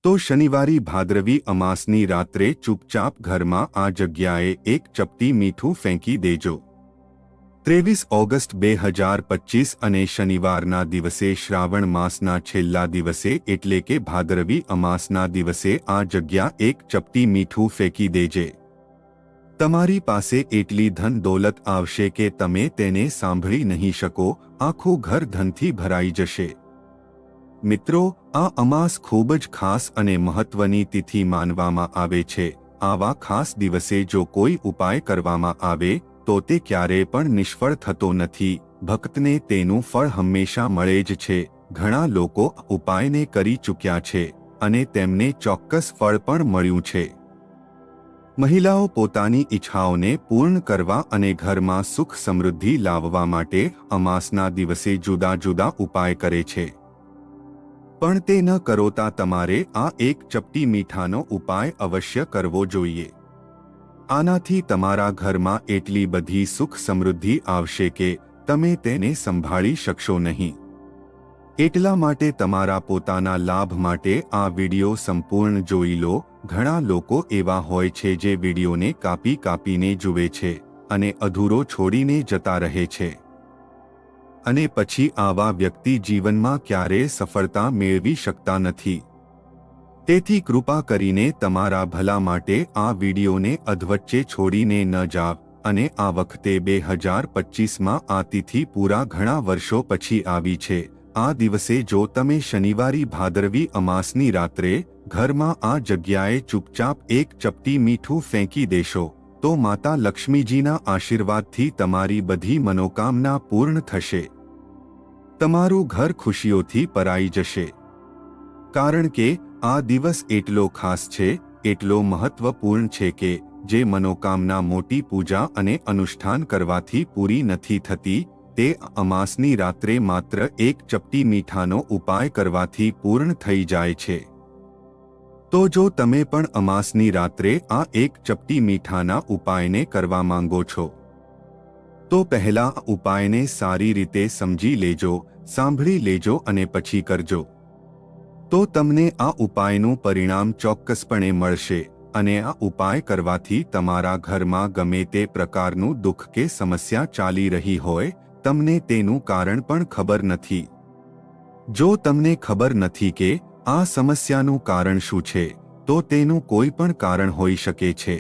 તો શનિવારી ભાદરવી અમાસની રાત્રે ચૂપચાપ ઘરમાં આ જગ્યાએ એક ચપટી મીઠું ફેંકી દેજો। 23 ઓગસ્ટ 2025 અને શનિવારના દિવસે શ્રાવણ માસના છેલ્લા દિવસે એટલે કે ભાદરવી અમાસના દિવસે આ જગ્યા એક ચપટી મીઠું ફેંકી દેજે। તમારી પાસે એટલી ધન દોલત આવશે કે તમે તેને સાંભળી નહીં શકો, આખું ઘર ધનથી ભરાઈ જશે। મિત્રો, આ અમાસ ખૂબ જ ખાસ અને મહત્વની તિથિ માનવામાં આવે છે। આવા ખાસ દિવસે જો કોઈ ઉપાય કરવામાં આવે તો તે ક્યારેય પણ નિષ્ફળ થતો નથી। ભક્તને તેનું ફળ હંમેશા મળે જ છે। ઘણા લોકો ઉપાયને કરી ચૂક્યા છે અને તેમને ચોક્કસ ફળ પણ મળ્યું છે। મહિલાઓ પોતાની ઈચ્છાઓને પૂર્ણ કરવા અને ઘરમાં સુખ સમૃદ્ધિ લાવવા માટે અમાસના દિવસે જુદા જુદા ઉપાય કરે છે, પણ તે ન કરોતા તમારે આ એક ચપટી મીઠાનો ઉપાય અવશ્ય કરવો જોઈએ। આનાથી તમારા ઘરમાં એટલી બધી સુખ સમૃદ્ધિ આવશે કે તમે તેને સંભાળી શકશો નહીં। એટલા માટે તમારા પોતાના લાભ માટે આ વિડિયો સંપૂર્ણ જોઈ લો। ઘણા લોકો એવા હોય છે જે વિડિયોને કાપી કાપીને જુએ છે અને અધૂરો છોડીને જતા રહે છે, અને પછી આવા વ્યક્તિ જીવનમાં ક્યારેય સફળતા મેળવી શકતા નથી। તેથી કૃપા કરીને તમારા ભલા માટે આ વિડિયોને અધવચ્ચે છોડીને ન જાવ અને આ વખતે 2025માં આ તિથિ પૂરા ઘણા વર્ષો પછી આવી છે। આ દિવસે જો તમે શનિવારી ભાદરવી અમાસની રાત્રે ઘરમાં આ જગ્યાએ ચૂપચાપ એક ચપટી મીઠું ફેંકી દેશો તો માતા લક્ષ્મીજીના આશીર્વાદથી તમારી બધી મનોકામના પૂર્ણ થશે। તમારું ઘર ખુશીઓથી ભરાઈ જશે, કારણ કે આ દિવસ એટલો ખાસ છે, એટલો મહત્વપૂર્ણ છે કે જે મનોકામના મોટી પૂજા અને અનુષ્ઠાન કરવાથી પૂરી નથી થતી તે અમાસની રાત્રે માત્ર એક ચપટી મીઠાનો ઉપાય કરવાથી પૂર્ણ થઈ જાય છે। તો જો તમે પણ અમાસની રાત્રે આ એક ચપટી મીઠાના ઉપાયને કરવા માંગો છો તો પહેલા ઉપાયને સારી રીતે સમજી લેજો, સાંભળી લેજો અને પછી કરજો, તો તમને આ ઉપાયનું પરિણામ ચોક્કસપણે મળશે। અને આ ઉપાય કરવાથી તમારા ઘરમાં ગમે તે પ્રકારનું દુઃખ કે સમસ્યા ચાલી રહી હોય, તમને તેનું કારણ પણ ખબર નથી। જો તમને ખબર નથી કે આ સમસ્યાનું કારણ શું છે તો તેનું કોઈ પણ કારણ હોઈ શકે છે,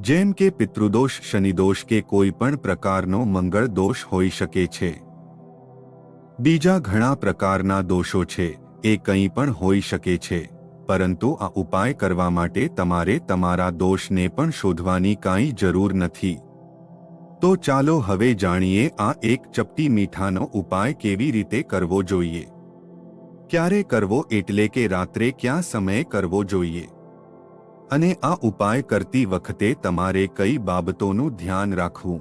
જેમ કે પિતૃદોષ, શનિદોષ કે કોઈ પણ પ્રકારનો મંગળ દોષ હોઈ શકે છે। બીજા ઘણા પ્રકારના દોષો છે, એ કંઈ પણ હોઈ શકે છે, પરંતુ આ ઉપાય કરવા માટે તમારે તમારા દોષને પણ શોધવાની કાંઈ જરૂર નથી। તો ચાલો હવે જાણીએ આ એક ચપટી મીઠાનો ઉપાય કેવી રીતે કરવો જોઈએ, ક્યારે કરવો એટલે કે રાત્રે કયા સમયે કરવો જોઈએ, અને આ ઉપાય કરતી વખતે તમારે કઈ બાબતોનું ધ્યાન રાખવું,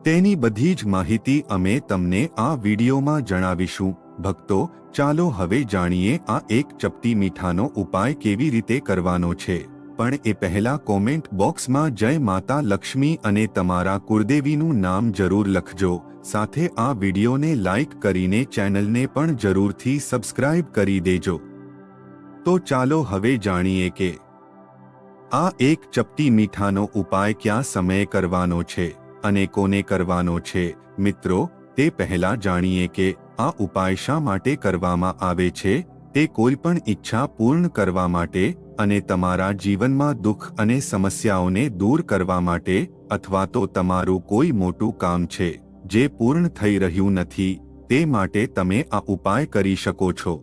તેની બધી જ માહિતી અમે તમને આ વિડીયોમાં જણાવીશું। ભક્તો, ચાલો હવે જાણીએ આ એક ચપટી મીઠાનો ઉપાય કેવી રીતે કરવાનો છે। પણ એ પહેલા કોમેન્ટ બોક્સમાં જય માતા લક્ષ્મી અને તમારા કુળદેવીનું નામ જરૂર લખજો। સાથે આ વિડીયોને લાઈક કરીને ચેનલને પણ જરૂરથી સબસ્ક્રાઇબ કરી દેજો। તો ચાલો હવે જાણીએ કે આ એક ચપટી મીઠાનો ઉપાય કયા સમયે કરવાનો છે અને કોને કરવાનો છે। મિત્રો, તે પહેલા જાણીએ કે આ ઉપાય શા માટે કરવામાં આવે છે। તે કોઈ પણ ઈચ્છા પૂર્ણ કરવા માટે અને તમારા જીવનમાં દુઃખ અને સમસ્યાઓને દૂર કરવા માટે, અથવા તો તમારું કોઈ મોટું કામ છે જે પૂર્ણ થઈ રહ્યું નથી તે માટે તમે આ ઉપાય કરી શકો છો।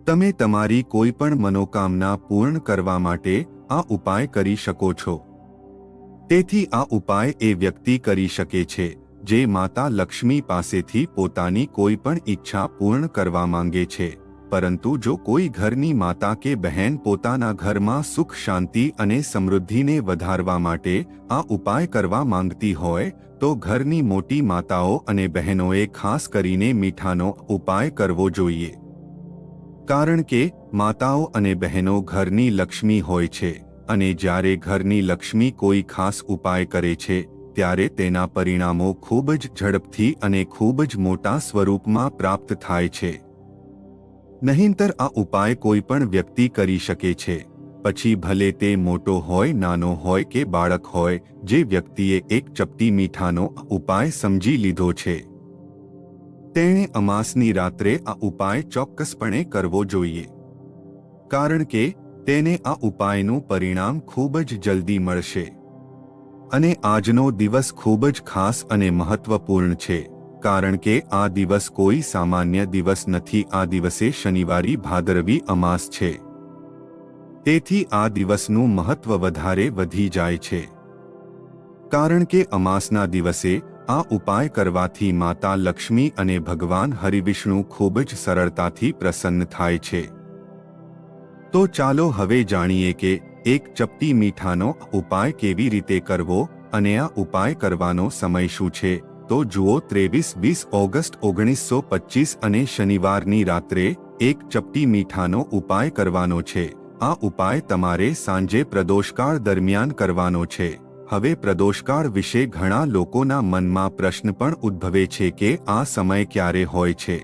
તમે તમારી કોઈ પણ મનોકામના પૂર્ણ કરવા માટે આ ઉપાય કરી શકો છો। તેથી આ ઉપાય એ વ્યક્તિ કરી શકે છે જે માતા લક્ષ્મી પાસેથી પોતાની કોઈ પણ ઈચ્છા પૂર્ણ કરવા માંગે છે। પરંતુ જો કોઈ ઘરની માતા કે બહેન પોતાના ઘરમાં સુખ, શાંતિ અને સમૃદ્ધિને વધારવા માટે આ ઉપાય કરવા માંગતી હોય તો ઘરની મોટી માતાઓ અને બહેનોએ ખાસ કરીને મીઠાનો ઉપાય કરવો જોઈએ। કારણ કે માતાઓ અને બહેનો ઘરની લક્ષ્મી હોય છે અને જ્યારે ઘરની લક્ષ્મી કોઈ ખાસ ઉપાય કરે છે ત્યારે તેના પરિણામો ખૂબ જ ઝડપથી અને ખૂબ જ મોટા સ્વરૂપમાં પ્રાપ્ત થાય છે। નહીંતર આ ઉપાય કોઈ પણ વ્યક્તિ કરી શકે છે, પછી ભલે તે મોટો હોય, નાનો હોય કે બાળક હોય. જે વ્યક્તિએ એક ચપટી મીઠાનો ઉપાય સમજી લીધો છે તેણે અમાસની રાત્રે આ ઉપાય ચોક્કસપણે કરવો જોઈએ, કારણ કે તેને આ ઉપાયનું પરિણામ ખૂબ જ જલ્દી મળશે. અને આજનો દિવસ ખૂબ જ ખાસ અને મહત્વપૂર્ણ છે, કારણ કે આ દિવસ કોઈ સામાન્ય દિવસ નથી. આ દિવસે શનિવારી ભાદરવી અમાસ છે, તેથી આ દિવસનું મહત્વ વધારે વધી જાય છે. કારણ કે અમાસના દિવસે આ ઉપાય કરવાથી માતા લક્ષ્મી અને ભગવાન હરિવિષ્ણુ ખૂબ જ સરળતાથી પ્રસન્ન થાય છે. તો ચાલો હવે જાણીએ કે એક ચપટી મીઠાનો ઉપાય કેવી રીતે કરવો અને આ ઉપાય કરવાનો સમય શું છે. તો જુઓ, 23-20 ઓગસ્ટ 1925 અને શનિવારની રાત્રે એક ચપટી મીઠાનો ઉપાય કરવાનો છે. આ ઉપાય તમારે સાંજે પ્રદોષકાળ દરમિયાન કરવાનો છે. હવે પ્રદોષકાળ વિશે ઘણા લોકોના મનમાં પ્રશ્ન પણ ઉદ્ભવે છે કે આ સમય ક્યારે હોય છે.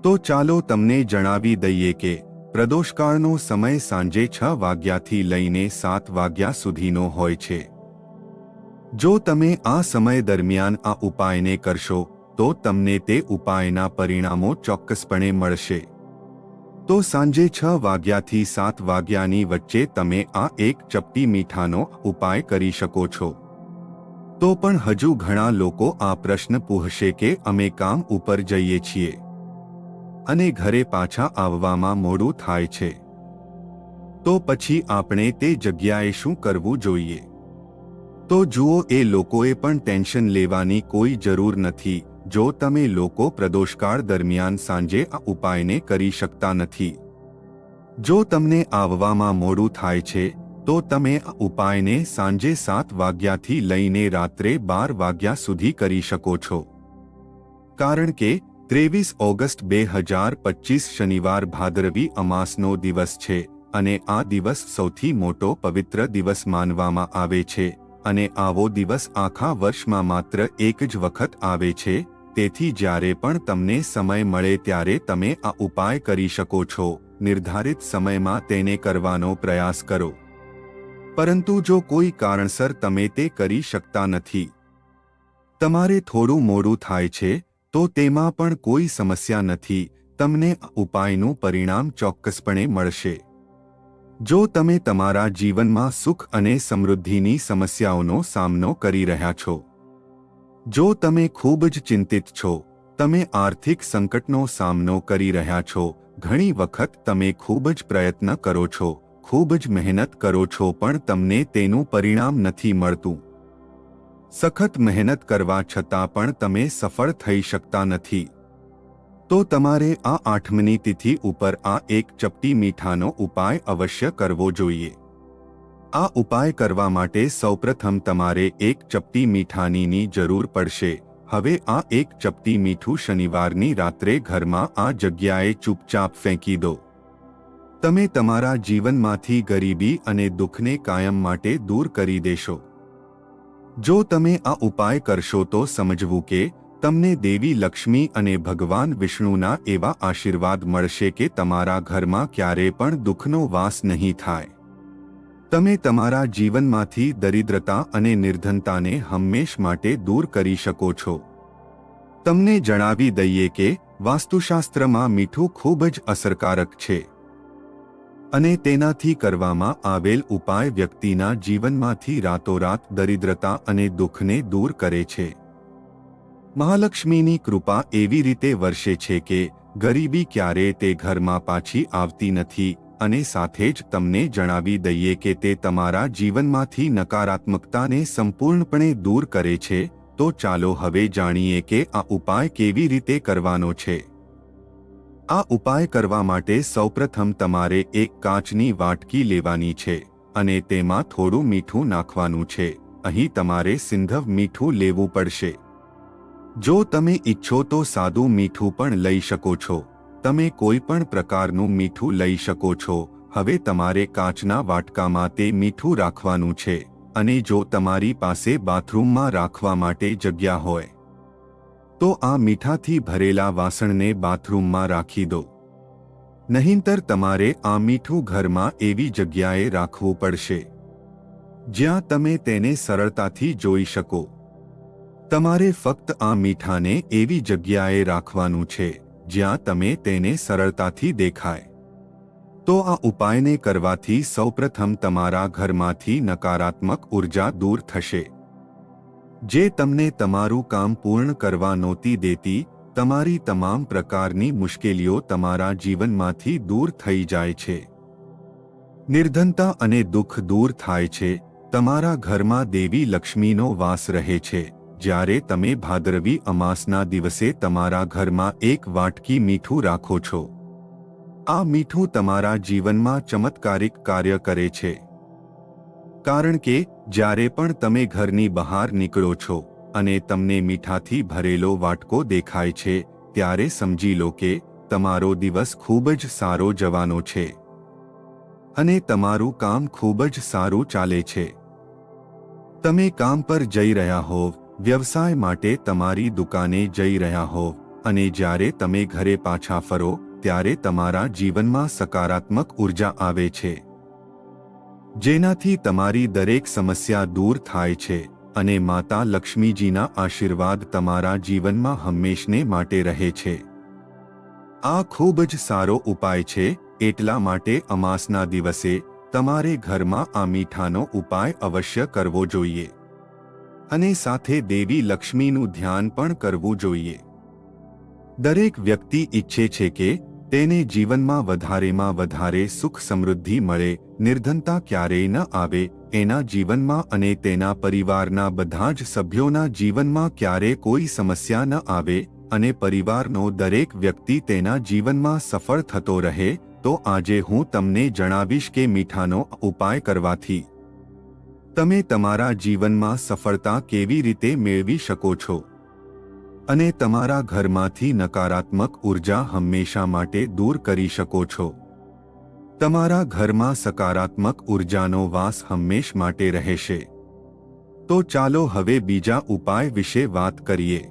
તો ચાલો તમને જણાવી દઈએ કે પ્રદોષકાળનો સમય સાંજે 6 વાગ્યાથી લઈને 7 વાગ્યા સુધીનો હોય છે. જો તમે આ સમય દરમિયાન આ ઉપાયને કરશો તો તમને તે ઉપાયના પરિણામો ચોક્કસપણે મળશે. તો સાંજે 6 વાગ્યાથી 7 વાગ્યાની વચ્ચે તમે આ એક ચપટી મીઠાનો ઉપાય કરી શકો છો. તો પણ હજુ ઘણા લોકો આ પ્રશ્ન પૂછશે કે અમે કામ ઉપર જઈએ છીએ અને ઘરે પાછા આવવામાં મોડું થાય છે, તો પછી આપણે તે જગ્યાએ શું કરવું જોઈએ? તો જુઓ, એ લોકોએ પણ ટેન્શન લેવાની કોઈ જરૂર નથી. જો તમે લોકો પ્રદોષકાળ દરમિયાન સાંજે આ ઉપાયને કરી શકતા નથી, જો તમને આવવામાં મોડું થાય છે, તો તમે આ ઉપાયને સાંજે 7 વાગ્યાથી લઈને રાત્રે 12 વાગ્યા સુધી કરી શકો છો. કારણ કે 23 ઓગસ્ટ 2025 શનિવાર ભાદરવી અમાસનો દિવસ છે અને આ દિવસ સૌથી મોટો પવિત્ર દિવસ માનવામાં આવે છે. અને આવો દિવસ આખા વર્ષમાં માત્ર એક જ વખત આવે છે. તેથી જ્યારે પણ તમને સમય મળે ત્યારે તમે આ ઉપાય કરી શકો છો. નિર્ધારિત સમયમાં તેને કરવાનો પ્રયાસ કરો. પરંતુ જો કોઈ કારણસર તમે તે કરી શકતા નથી, તમારે થોડું મોડું થાય છે, તો તેમાં પણ કોઈ સમસ્યા નથી. તમને આ ઉપાયનું પરિણામ ચોક્કસપણે મળશે. જો તમે તમારા જીવનમાં સુખ અને સમૃદ્ધિની સમસ્યાઓનો સામનો કરી રહ્યા છો, જો તમે ખૂબ જ ચિંતિત છો, તમે આર્થિક સંકટનો સામનો કરી રહ્યા છો, ઘણી વખત તમે ખૂબ જ પ્રયત્ન કરો છો, ખૂબ જ મહેનત કરો છો, પણ તમને તેનું પરિણામ નથી મળતું, સખત મહેનત કરવા છતાં પણ તમે સફળ થઈ શકતા નથી, તો તમારે આ 8મી તિથિ ઉપર આ એક ચપટી મીઠાનો ઉપાય અવશ્ય કરવો જોઈએ. આ ઉપાય કરવા માટે સૌપ્રથમ તમારે એક ચપટી મીઠાની જરૂર પડશે. હવે આ એક ચપટી મીઠું શનિવારની રાત્રે ઘરમાં આ જગ્યાએ ચૂપચાપ ફેંકી દો. તમે તમારા જીવનમાંથી ગરીબી અને દુઃખને કાયમ માટે દૂર કરી દેશો. જો તમે આ ઉપાય કરશો તો સમજવું કે તમને દેવી લક્ષ્મી અને ભગવાન વિષ્ણુના એવા આશીર્વાદ મળશે કે તમારા ઘરમાં ક્યારે પણ દુઃખનો વાસ નહીં થાય. તમે તમારા જીવનમાંથી દરિદ્રતા અને નિર્ધનતાને હંમેશ માટે દૂર કરી શકો છો. તમને જણાવી દઈએ કે વાસ્તુશાસ્ત્રમાં મીઠું ખૂબ જ અસરકારક છે અને તેનાથી કરવામાં આવેલ ઉપાય વ્યક્તિના જીવનમાંથી રાતોરાત દરિદ્રતા અને દુઃખને દૂર કરે છે. મહાલક્ષ્મીની કૃપા એવી રીતે વર્ષે છે કે ગરીબી ક્યારે તે ઘરમાં પાછી આવતી નથી અને સાથે જ તમને જણાવી દઈએ કે તે તમારા જીવનમાંથી નકારાત્મકતાને સંપૂર્ણપણે દૂર કરે છે. તો ચાલો હવે જાણીએ કે આ ઉપાય કેવી રીતે કરવાનો છે. આ ઉપાય કરવા માટે સૌપ્રથમ તમારે એક કાચની વાટકી લેવાની છે અને તેમાં થોડું મીઠું નાખવાનું છે. અહીં તમારે સિંધવ મીઠું લેવું પડશે. જો તમે ઈચ્છો તો સાદું મીઠું પણ લઈ શકો છો. તમે કોઈ પણ પ્રકારનું મીઠું લઈ શકો છો. હવે તમારે કાચના વાટકામાં તે મીઠું રાખવાનું છે અને જો તમારી પાસે બાથરૂમમાં રાખવા માટે જગ્યા હોય તો આ મીઠાથી ભરેલા વાસણને બાથરૂમમાં રાખી દો. નહીંતર તમારે આ મીઠું ઘરમાં એવી જગ્યાએ રાખવું પડશે જ્યાં તમે તેને સરળતાથી જોઈ શકો. તમારે ફક્ત આ મીઠાને એવી જગ્યાએ રાખવાનું છે જ્યાં તમે તેને સરળતાથી દેખાય. તો આ ઉપાયને કરવાથી સૌપ્રથમ તમારા ઘરમાંથી નકારાત્મક ઉર્જા દૂર થશે, જે તમને તમારું કામ પૂર્ણ કરવા નહોતી દેતી. તમારી તમામ પ્રકારની મુશ્કેલીઓ તમારા જીવનમાંથી દૂર થઈ જાય છે. નિર્ધનતા અને દુઃખ દૂર થાય છે. તમારા ઘરમાં દેવી લક્ષ્મીનો વાસ રહે છે. જ્યારે તમે ભાદરવી અમાસના દિવસે તમારા ઘરમાં એક વાટકી મીઠું રાખો છો, આ મીઠું તમારા જીવનમાં ચમત્કારિક કાર્ય કરે છે. કારણ કે જ્યારે પણ તમે ઘરની બહાર નીકળો છો અને તમને મીઠાથી ભરેલો વાટકો દેખાય છે, ત્યારે સમજી લો કે તમારો દિવસ ખૂબ જ સારો જવાનો છે અને તમારું કામ ખૂબ જ સારું ચાલે છે. તમે કામ પર જઈ રહ્યા હોવ, વ્યવસાય માટે તમારી દુકાને જઈ રહ્યા હોવ અને જ્યારે તમે ઘરે પાછા ફરો ત્યારે તમારા જીવનમાં સકારાત્મક ઉર્જા આવે છે, જેનાથી તમારી દરેક સમસ્યા દૂર થાય છે અને માતા લક્ષ્મીજીના આશીર્વાદ તમારા જીવનમાં હંમેશને માટે રહે છે. આ ખૂબ જ સારો ઉપાય છે. એટલા માટે અમાસના દિવસે તમારે ઘરમાં આ મીઠાનો ઉપાય અવશ્ય કરવો જોઈએ અને સાથે દેવી લક્ષ્મીનું ધ્યાન પણ કરવું જોઈએ. દરેક વ્યક્તિ ઈચ્છે છે કે તેને જીવનમાં વધારેમાં વધારે સુખ સમૃદ્ધિ મળે, નિર્ધનતા ક્યારેય ન આવે એના જીવનમાં અને તેના પરિવારના બધા જ સભ્યોના જીવનમાં ક્યારેય કોઈ સમસ્યા ન આવે અને પરિવારનો દરેક વ્યક્તિ તેના જીવનમાં સફળ થતો રહે. તો આજે હું તમને જણાવીશ કે મીઠાનો ઉપાય કરવાથી તમે તમારા જીવનમાં સફળતા કેવી રીતે મેળવી શકો છો અને તમારા ઘરમાંથી નકારાત્મક ઉર્જા હંમેશા માટે દૂર કરી શકો છો. તમારા ઘરમાં સકારાત્મક ઉર્જાનો વાસ હંમેશ માટે રહેશે. તો ચાલો હવે બીજા ઉપાય વિશે વાત કરીએ.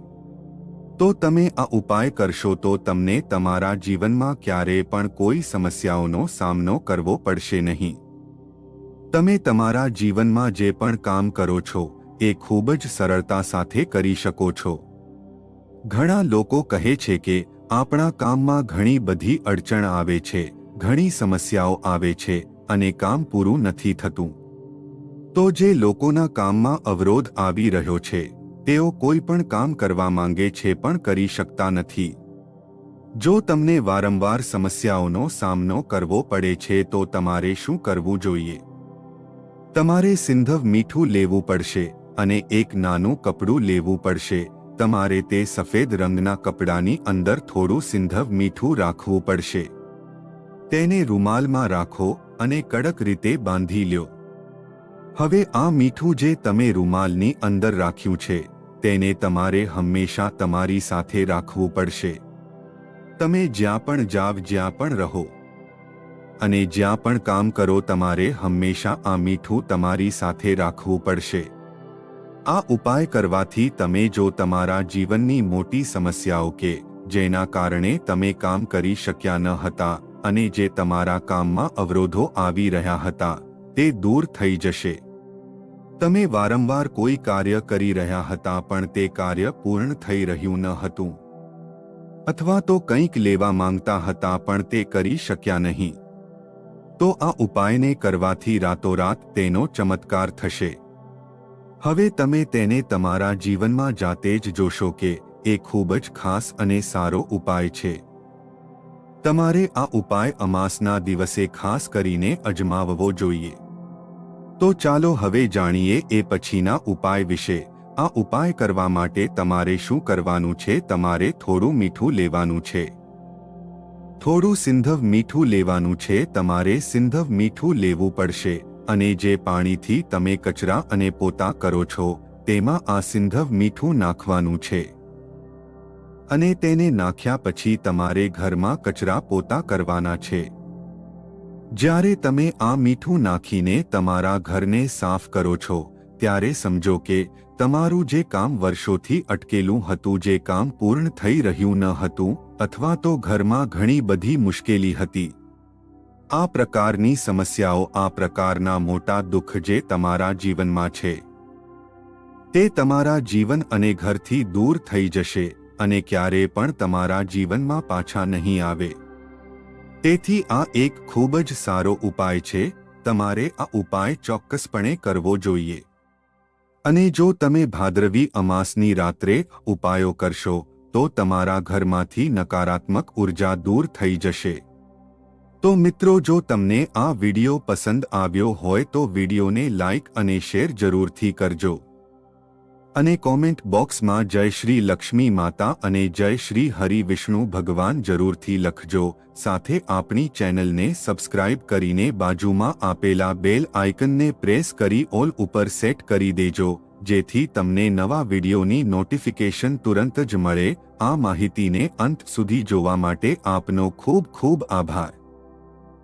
તો તમે આ ઉપાય કરશો તો તમને તમારા જીવનમાં ક્યારેય પણ કોઈ સમસ્યાઓનો સામનો કરવો પડશે નહીં. તમે તમારા જીવનમાં જે પણ કામ કરો છો એ ખૂબ જ સરળતા સાથે કરી શકો છો. ઘણા લોકો કહે છે કે આપણા કામમાં ઘણી બધી અડચણ આવે છે, ઘણી સમસ્યાઓ આવે છે અને કામ પૂરું નથી થતું. તો જે લોકોના કામમાં અવરોધ આવી રહ્યો છે તેઓ કોઈ પણ કામ કરવા માંગે છે પણ કરી શકતા નથી. જો તમને વારંવાર સમસ્યાઓનો સામનો કરવો પડે છે તો તમારે શું કરવું જોઈએ? તમારે સિંધવ મીઠું લેવું પડશે અને એક નાનું કપડું લેવું પડશે. તમારે તે સફેદ રંગના કપડાની અંદર થોડું સિંધવ મીઠું રાખવું પડશે. તેને રૂમાલમાં રાખો અને કડક રીતે બાંધી લ્યો. હવે આ મીઠું જે તમે રૂમાલની અંદર રાખ્યું છે તેને તમારે હંમેશા તમારી સાથે રાખવું પડશે. તમે જ્યાં પણ જાવ, જ્યાં પણ રહો અને જ્યાં પણ કામ કરો, તમારે હંમેશા આ મીઠું તમારી સાથે રાખવું પડશે. આ ઉપાય કરવાથી તમે જો તમારા જીવનની મોટી સમસ્યાઓ કે જેના કારણે તમે કામ કરી શક્યા ન હતા અને જે તમારા કામમાં અવરોધો આવી રહ્યા હતા તે દૂર થઈ જશે. તમે વારંવાર કોઈ કાર્ય કરી રહ્યા હતા પણ તે કાર્ય પૂર્ણ થઈ રહ્યું ન હતું, અથવા તો કંઈક લેવા માંગતા હતા પણ તે કરી શક્યા નહીં. તો આ ઉપાયને કરવાથી રાતોરાત તેનો ચમત્કાર થશે. હવે તમે તેને તમારા જીવનમાં જાતે જ જોશો કે એ ખૂબ જ ખાસ અને સારો ઉપાય છે. તમારે આ ઉપાય અમાસના દિવસે ખાસ કરીને અજમાવવો જોઈએ. તો ચાલો હવે જાણીએ એ પછીના ઉપાય વિશે. આ ઉપાય કરવા માટે તમારે શું કરવાનું છે? તમારે થોડું મીઠું લેવાનું છે, થોડું સિંધવ મીઠું લેવાનું છે. તમારે સિંધવ મીઠું લેવું પડશે અને જે પાણીથી તમે કચરા અને પોતા કરો છો તેમાં આ સિંધવ મીઠું નાખવાનું છે અને તેને નાખ્યા પછી તમારે ઘરમાં કચરા પોતા કરવાના છે. જ્યારે તમે આ મીઠું નાખીને તમારા ઘરને સાફ કરો છો ત્યારે સમજો કે તમારું જે કામ વર્ષોથી અટકેલું હતું, જે કામ પૂર્ણ થઈ રહ્યું ન હતું, અથવા તો ઘરમાં ઘણી બધી મુશ્કેલી હતી, આ પ્રકારની સમસ્યાઓ, આ પ્રકારના મોટા દુઃખ જે તમારા જીવનમાં છે, તે તમારા જીવન અને ઘરથી દૂર થઈ જશે અને ક્યારેય પણ તમારા જીવનમાં પાછા નહીં આવે. તેથી આ એક ખૂબ જ સારો ઉપાય છે. તમારે આ ઉપાય ચોક્કસપણે કરવો જોઈએ. અને જો તમે ભાદરવી અમાસની રાત્રે ઉપાયો કરશો તો તમારા ઘરમાંથી નકારાત્મક ઉર્જા દૂર થઈ જશે. તો મિત્રો, જો તમને આ વિડિયો પસંદ આવ્યો હોય તો વિડિયોને લાઇક અને શેર જરૂરથી કરજો. અને કોમેન્ટ બોક્સમાં જય શ્રી લક્ષ્મી માતા અને જય શ્રી હરિ વિષ્ણુ ભગવાન જરૂરથી લખજો. સાથે આપણી ચેનલને સબસ્ક્રાઇબ કરીને બાજુમાં આપેલા બેલ આઇકનને પ્રેસ કરી ઓલ ઉપર સેટ કરી દેજો, જેથી તમને નવા વિડિયોની નોટિફિકેશન તુરંત જ મળે. આ માહિતીને અંત સુધી જોવા માટે આપનો ખૂબ ખૂબ આભાર.